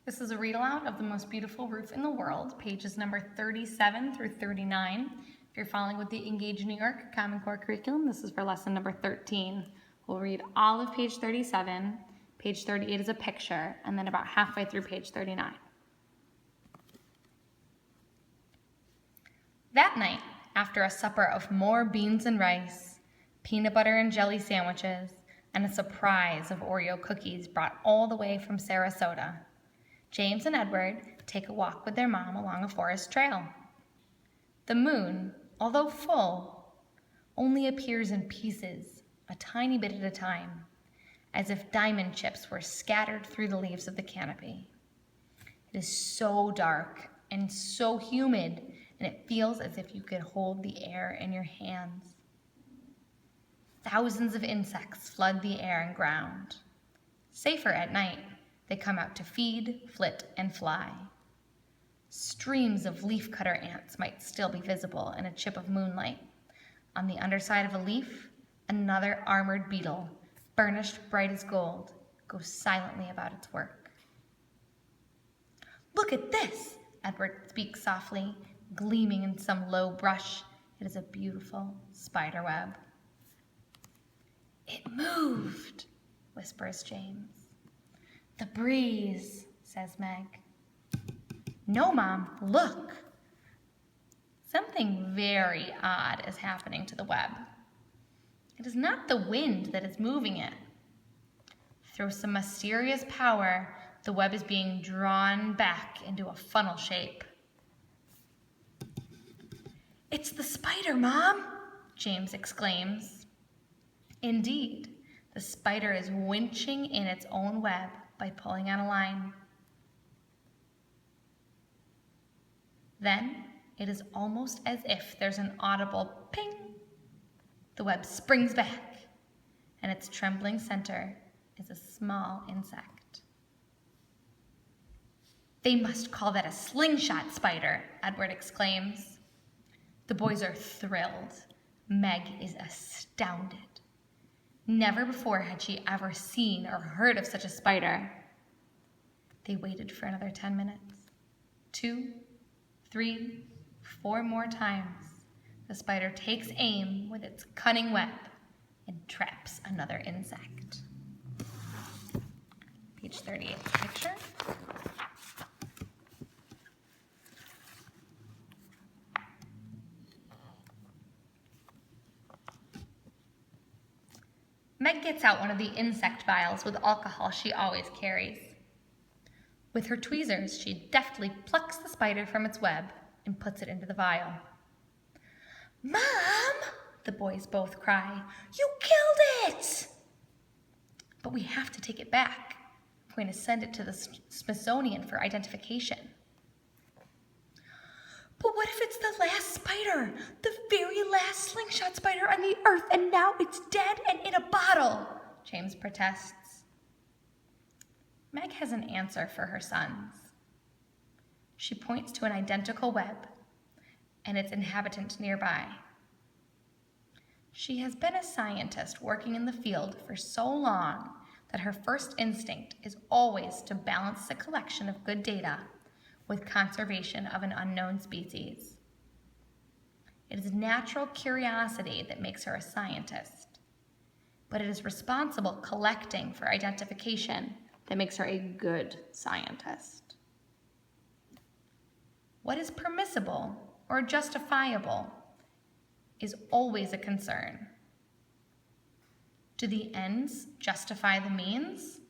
This is a read aloud of The Most Beautiful Roof in the World, pages number 37 through 39. If you're following with the Engage New York Common Core curriculum, this is for lesson number 13. We'll read all of page 37. Page 38 is a picture, and then about halfway through page 39. That night, after a supper of more beans and rice, peanut butter and jelly sandwiches, and a surprise of Oreo cookies brought all the way from Sarasota, James and Edward take a walk with their mom along a forest trail. The moon, although full, only appears in pieces, a tiny bit at a time, as if diamond chips were scattered through the leaves of the canopy. It is so dark and so humid, and it feels as if you could hold the air in your hands. Thousands of insects flood the air and ground. Safer at night, they come out to feed, flit, and fly. Streams of leafcutter ants might still be visible in a chip of moonlight. On the underside of a leaf, another armored beetle, burnished bright as gold, goes silently about its work. "Look at this," Edward speaks softly, gleaming in some low brush. It is a beautiful spider web. "It moved," whispers James. "The breeze," says Meg. "No, Mom, look." Something very odd is happening to the web. It is not the wind that is moving it. Through some mysterious power, the web is being drawn back into a funnel shape. "It's the spider, Mom," James exclaims. Indeed, the spider is winching in its own web by pulling on a line. Then it is almost as if there's an audible ping. The web springs back, and its trembling center is a small insect. "They must call that a slingshot spider," Edward exclaims. The boys are thrilled. Meg is astounded. Never before had she ever seen or heard of such a spider. They waited for another 10 minutes. 2, 3, 4 more times. The spider takes aim with its cunning web and traps another insect. Page 38, picture. Meg gets out one of the insect vials with alcohol she always carries. With her tweezers, she deftly plucks the spider from its web and puts it into the vial. "Mom!" the boys both cry. "You killed it!" "But we have to take it back. I'm going to send it to the Smithsonian for identification." "But what if it's the last spider, the very last slingshot spider on the earth, and now it's dead and in a bottle?" James protests. Meg has an answer for her sons. She points to an identical web and its inhabitant nearby. She has been a scientist working in the field for so long that her first instinct is always to balance the collection of good data with conservation of an unknown species. It is natural curiosity that makes her a scientist, but it is responsible collecting for identification that makes her a good scientist. What is permissible or justifiable is always a concern. Do the ends justify the means?